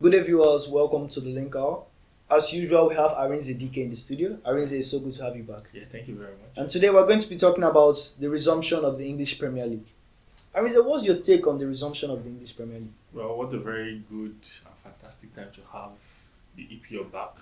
Good day, viewers. Welcome to the Link Hour. As usual, we have Arinze DK in the studio. Arinze, it's so good to have you back. Yeah, thank you very much. And today we're going to be talking about the resumption of the English Premier League. Arinze, what's your take on the resumption of the English Premier League? Well, what a very good and fantastic time to have the EPL back.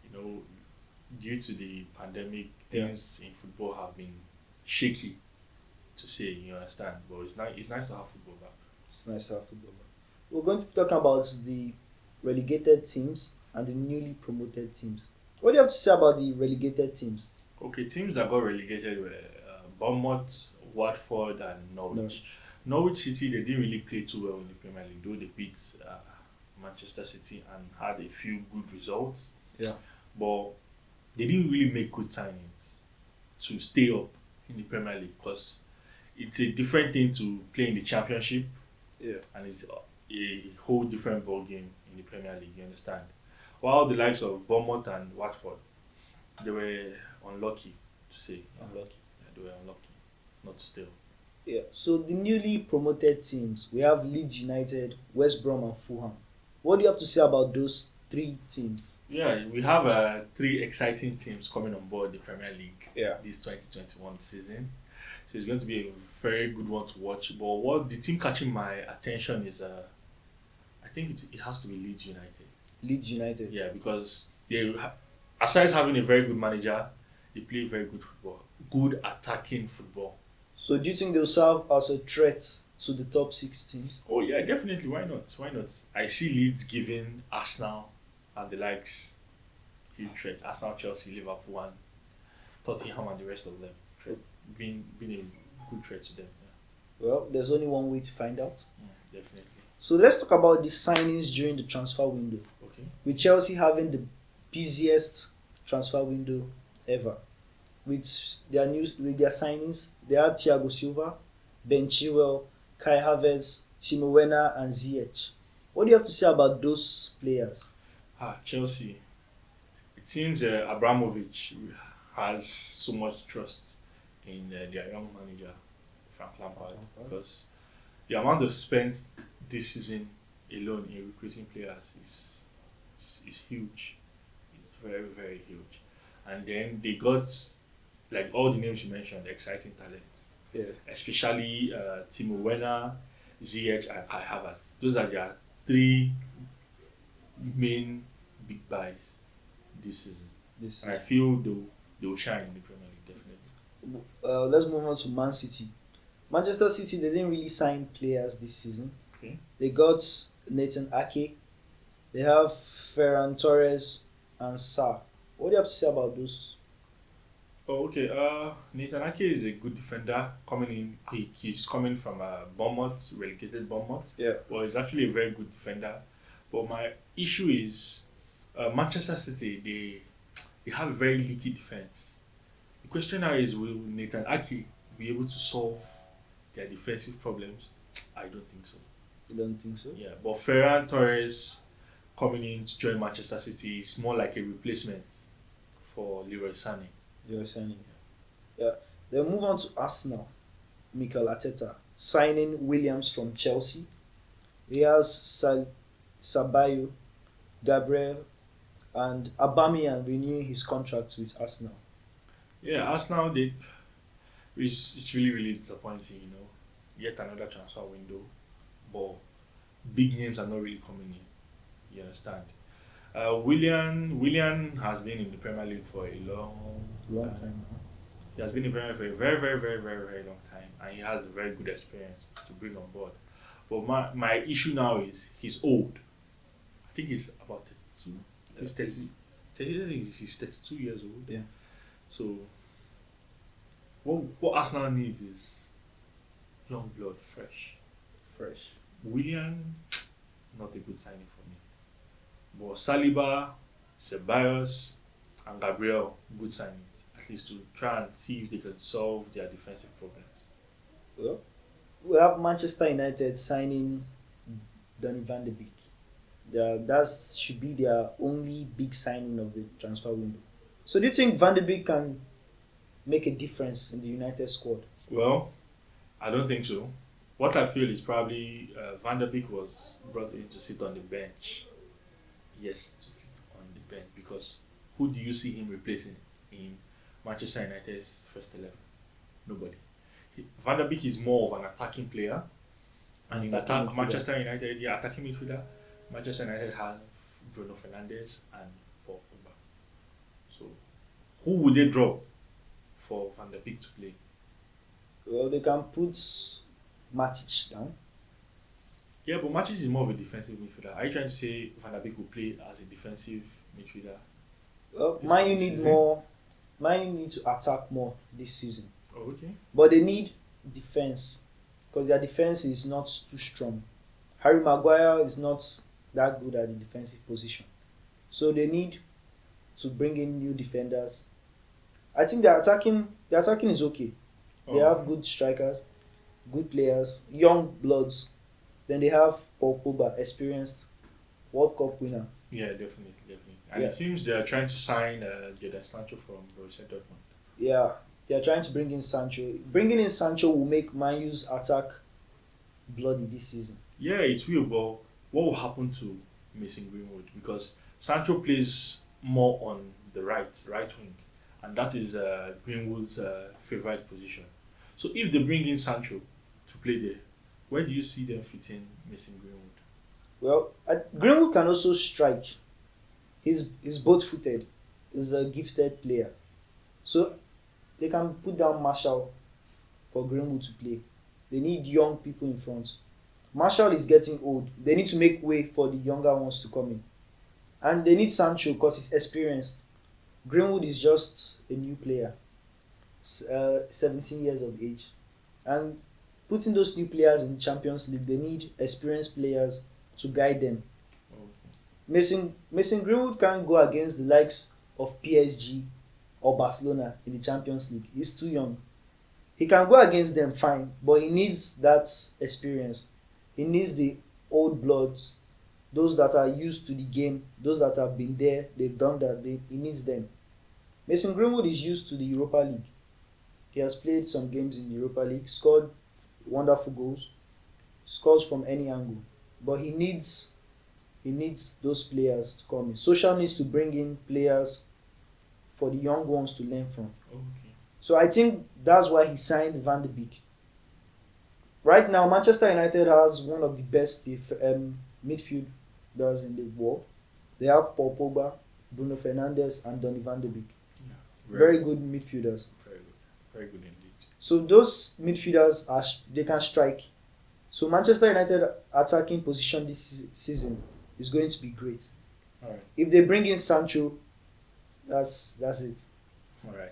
You know, due to the pandemic, things in football have been shaky, to say, you understand. But it's nice to have football back. It's nice to have football back. We're going to be talking about the relegated teams and the newly promoted teams. What do you have to say about the relegated teams? Okay, teams that got relegated were Bournemouth, Watford, and Norwich. Norwich City, they didn't really play too well in the Premier League, though they beat Manchester City and had a few good results. Yeah. But they didn't really make good signings to stay up in the Premier League because it's a different thing to play in the Championship. Yeah. And it's a whole different ball game in the Premier League, you understand? While the likes of Bournemouth and Watford, they were unlucky to say. Unlucky. Yeah, they were unlucky not to stay up. Yeah. So the newly promoted teams, we have Leeds United, West Brom, and Fulham. What do you have to say about those three teams? Yeah, we have three exciting teams coming on board the Premier League this 2021 season. So it's going to be a very good one to watch. But what the team catching my attention is, I think it has to be Leeds United. Leeds United. Yeah, because aside having a very good manager, they play very good football, good attacking football. So do you think they'll serve as a threat to the top six teams? Oh yeah, definitely. Why not? Why not? I see Leeds giving Arsenal and the likes huge threat. Arsenal, Chelsea, Liverpool, and Tottenham, and the rest of them being a good threat to them. Yeah. Well, there's only one way to find out. Definitely. So let's talk about the signings during the transfer window. Okay. With Chelsea having the busiest transfer window ever. With their signings, they had Thiago Silva, Ben Chilwell, Kai Havertz, Timo Werner, and Ziyech. What do you have to say about those players? Chelsea. It seems Abramovich has so much trust in their young manager, Frank Lampard, because the amount of spent this season alone in recruiting players is huge. It's very, very huge. And then they got, like all the names you mentioned, exciting talents. Yeah. Especially Timo Werner, Ziyech, and Kai Havertz. Those are their three main big buys this season. And I feel they will shine in the Premier League, definitely. Let's move on to Man City. Manchester City, they didn't really sign players this season. Okay. They got Nathan Ake. They have Ferran Torres and Sarr. What do you have to say about those? Oh, okay. Nathan Ake is a good defender coming in. He's coming from Bournemouth, relegated Bournemouth. Yeah. Well, he's actually a very good defender. But my issue is Manchester City, they have a very leaky defense. The question now is, will Nathan Ake be able to solve their defensive problems? I don't think so. You don't think so? Yeah, but Ferran Torres coming in to join Manchester City is more like a replacement for Leroy Sané. You're saying. Yeah. Then move on to Arsenal. Mikel Arteta signing Williams from Chelsea. He has Sabayo, Gabriel, and Aubameyang renewing his contract with Arsenal. Yeah, Arsenal it's really, really disappointing, you know. Yet another transfer window, but big names are not really coming in. You understand? Willian has been in the Premier League for a long time. He has been in the Premier League for a very, very, very, very, very long time, and he has a very good experience to bring on board. But my issue now is he's old. I think he's about 32. He's 30. He's 32 years old. Yeah. So what Arsenal needs is young blood, fresh. Willian, not a good signing for me. But Saliba, Ceballos, and Gabriel, good signings. At least to try and see if they can solve their defensive problems. Well, we have Manchester United signing Donny van de Beek. That should be their only big signing of the transfer window. So do you think Van de Beek can make a difference in the United squad? Well, I don't think so. What I feel is probably Van der Beek was brought in to sit on the bench yes, to sit on the bench because who do you see him replacing in Manchester United's first 11? Nobody. Van der Beek is more of an attacking player, and in Attacking attack, midfielder. Manchester United, yeah, attacking midfielder, Manchester United have Bruno Fernandes and Paul Pogba. So, who would they drop for Van der Beek to play? Well, they can put Matic down. Yeah, but Matches is more of a defensive midfielder. Are you trying to say Van der Beek will play as a defensive midfielder? Well, This Man U coming need season? more. Man U need to attack more this season, Oh, okay. but they need defense because their defense is not too strong. Harry Maguire is not that good at the defensive position, so they need to bring in new defenders. I think the attacking is okay. They Oh, have good strikers, good players, young bloods. Then they have Paul Pogba, experienced World Cup winner. yeah, definitely. And Yeah. it seems they are trying to sign Jadon Sancho from Borussia Dortmund. Yeah, they are trying to bring in Sancho. Bringing in Sancho will make Man U's attack bloody this season. Yeah, it will, but what will happen to Mason Greenwood? Because Sancho plays more on the right wing, and that is Greenwood's favorite position. So if they bring in Sancho to play there, where do you see them fitting Mason Greenwood? Well, Greenwood can also strike. He's both-footed. He's a gifted player, so they can put down Marshall for Greenwood to play. They need young people in front. Marshall is getting old. They need to make way for the younger ones to come in, and they need Sancho because he's experienced. Greenwood is just a new player, 17 years of age, and putting those new players in Champions League, they need experienced players to guide them. Oh, Mason Greenwood can't go against the likes of PSG or Barcelona in the Champions League. He's too young. He can go against them fine, but he needs that experience. He needs the old bloods, those that are used to the game, those that have been there, they've done that. He needs them. Mason Greenwood is used to the Europa League. He has played some games in the Europa League, scored wonderful goals, scores from any angle. But he needs those players to come in. Social needs to bring in players for the young ones to learn from. okay. So I think that's why he signed Van de Beek. Right now, Manchester United has one of the best midfielders in the world. They have Paul Pogba, Bruno Fernandes, and Donny Van de Beek. Yeah. Very good midfielders. Very good. Very good indeed. So those midfielders they can strike. So Manchester United attacking position this season is going to be great. All right. If they bring in Sancho, that's it. All right.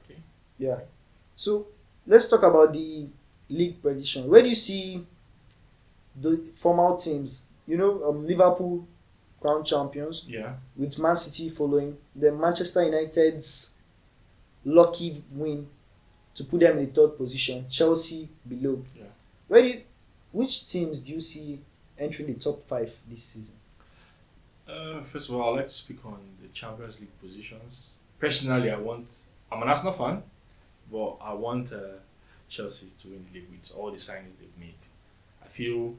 Okay. Yeah. So let's talk about the league prediction. Where do you see the formal teams? Liverpool crown champions Yeah. with Man City following. Then Manchester United's lucky win to put them in the third position. Chelsea below. Yeah. Which teams do you see entering the top 5 this season? First of all, I'd like to speak on the Champions League positions. Personally, I'm an Arsenal fan, but I want Chelsea to win the league with all the signings they've made. I feel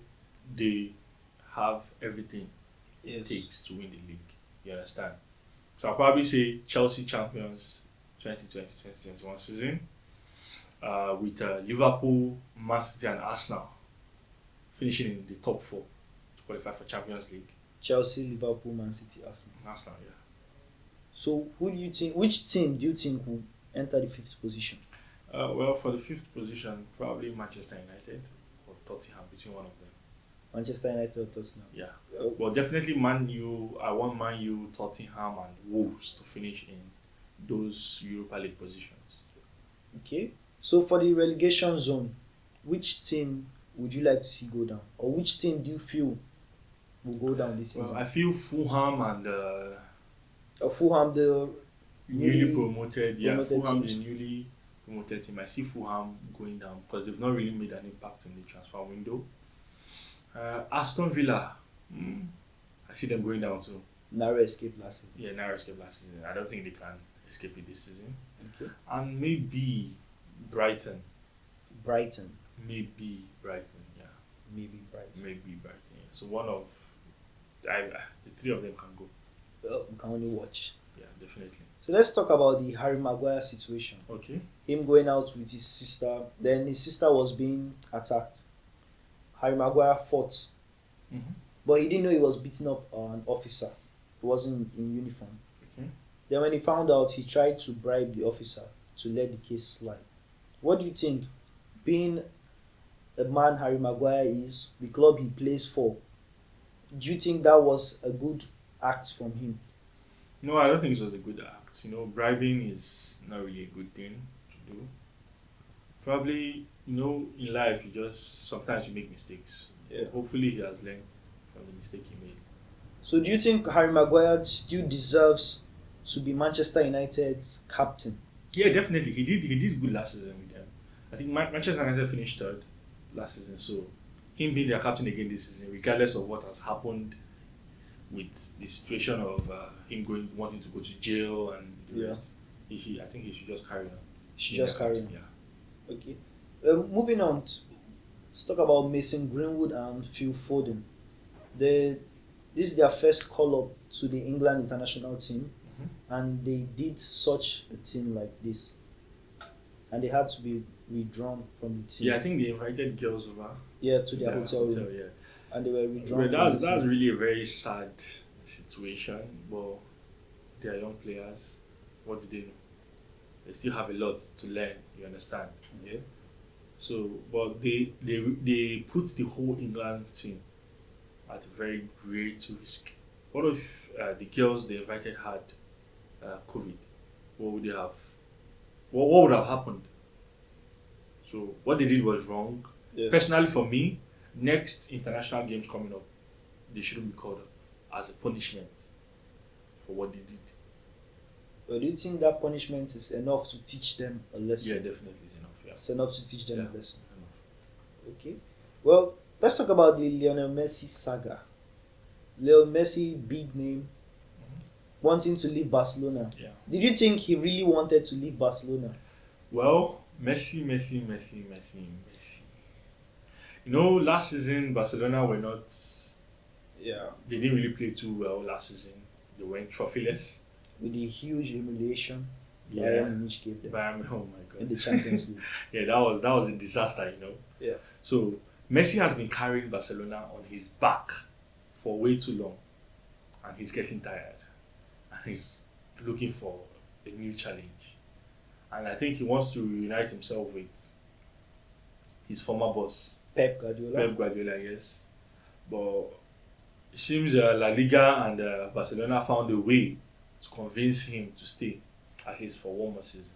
they have everything it takes to win the league. You understand? So I'll probably say Chelsea champions 2020-2021 season with Liverpool, Man City and Arsenal finishing in the top 4 to qualify for Champions League. Chelsea, Liverpool, Man City, Arsenal. Arsenal, yeah. So which team do you think will enter the 5th position? Well, for the 5th position, probably Manchester United or Tottenham, between one of them. Manchester United or Tottenham? Yeah. Oh, Well, definitely Man U. I want Man U, Tottenham, and Wolves to finish in those Europa League positions. okay. So for the relegation zone, which team would you like to see go down? Or which team do you feel will go down this season? Well, I feel Fulham and Fulham, the newly newly promoted. Yeah, promoted Fulham, teams. the newly promoted team. I see Fulham going down because they've not really made an impact in the transfer window. Aston Villa, I see them going down too. narrow escape last season. Yeah, narrow escape last season. I don't think they can escape it this season. Okay. And maybe Brighton. Brighton, Maybe Brighton, yeah. maybe Brighton. Maybe Brighton. Yeah. So one of The three of them can go. Well, we can only watch. Yeah, definitely. So let's talk about the Harry Maguire situation. Okay. Him going out with his sister, then his sister was being attacked. Harry Maguire fought, Mm-hmm. but he didn't know he was beating up an officer. He wasn't in uniform. Okay. Then when he found out, he tried to bribe the officer to let the case slide. What do you think? Being a man Harry Maguire is, the club he plays for, do you think that was a good act from him? No, I don't think it was a good act. Bribing is not really a good thing to do. Probably, in life you just sometimes you make mistakes. Yeah. Hopefully he has learned from the mistake he made. So do you think Harry Maguire still deserves to be Manchester United's captain? Yeah, definitely. He did good last season with them. I think Manchester United finished third last season, so him being their captain again this season, regardless of what has happened with the situation of him wanting to go to jail and the Yeah. rest, I think he should just carry on. He should being just their carry captain, on. Yeah. Okay. Moving on, let's talk about Mason Greenwood and Phil Foden. This is their first call up to the England international team, and they did such a thing like this, and they had to be withdrawn from the team. Yeah, I think they invited girls over Yeah, to their hotel room, yeah. and they were withdrawn. Well, from that's the that's team. really a very sad situation. But they are young players. What do they know? They still have a lot to learn. You understand? Yeah. So, but they put the whole England team at a very great risk. What if the girls they invited had COVID? What would they have? What would have happened? So what they did was wrong. Yes. Personally, for me, next international games coming up, they shouldn't be called up as a punishment for what they did. But do you think that punishment is enough to teach them a lesson? Yeah, definitely is enough. Yeah. It's enough to teach them Yeah. a lesson. Enough. Okay. Well, let's talk about the Lionel Messi saga. Lionel Messi, big name, wanting to leave Barcelona. Yeah. Did you think he really wanted to leave Barcelona? Well, Messi. Last season Barcelona were not. Yeah. They didn't really play too well last season. They went trophyless. With the huge humiliation Yeah. Bayern Munich gave them Oh my in the god. Champions League. Yeah, that was a disaster. Yeah. So Messi has been carrying Barcelona on his back for way too long, and he's getting tired, and he's looking for a new challenge, and I think he wants to reunite himself with his former boss, Pep Guardiola. Pep Guardiola, yes, but it seems La Liga and Barcelona found a way to convince him to stay at least for one more season.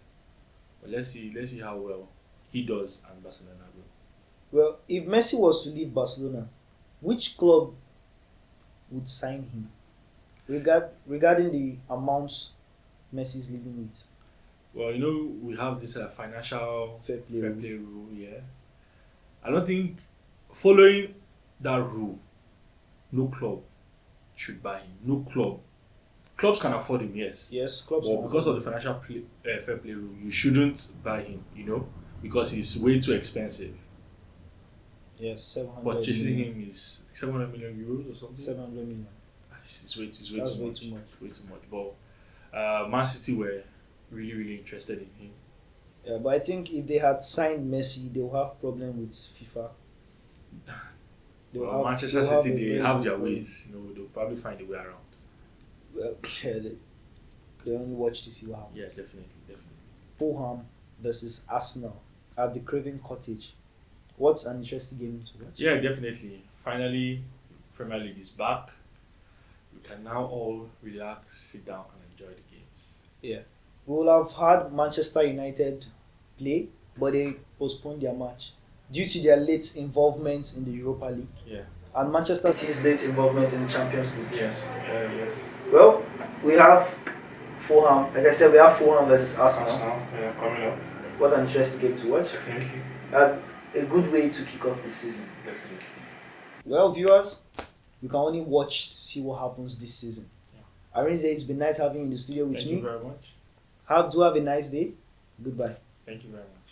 But let's see how well he does and Barcelona will. Well, if Messi was to leave Barcelona, which club would sign him? Regarding the amounts Messi's leaving with. Well, we have this financial Fair play fair rule. play rule, yeah. I don't think following that rule, no club should buy him. No club. Clubs can afford him, yes. Yes, clubs. But can because of afford the financial fair play rule, you shouldn't buy him, because he's way too expensive. it. Yes, 700 Purchasing million. him is 700 million euros or something. 700 million. It's way That's too way much. too much. Way too much. But Man City were really, really interested in him. Yeah, but I think if they had signed Messi, they'll have problem with FIFA. Manchester they'll City, a they very have big their problem. ways. They'll probably find a way around. Well, yeah, they only watch to see what happens. Yes, definitely. Fulham versus Arsenal at the Craven Cottage. What's an interesting game to watch? Yeah, definitely. Finally, Premier League is back. We can now all relax, sit down, and enjoy the games. Yeah. We will have had Manchester United play, but they postponed their match due to their late involvement in the Europa League Yeah. and Manchester City's late involvement in the Champions League. Yes. Yes. Well, we have Fulham. Like I said, we have Fulham versus Arsenal. Yeah, coming up. What an interesting game to watch. Definitely. A good way to kick off the season. Definitely. Well, viewers, we can only watch to see what happens this season. Arinze, it's been nice having you in the studio with Thank me. you very much. Do have a nice day. Goodbye. Thank you very much.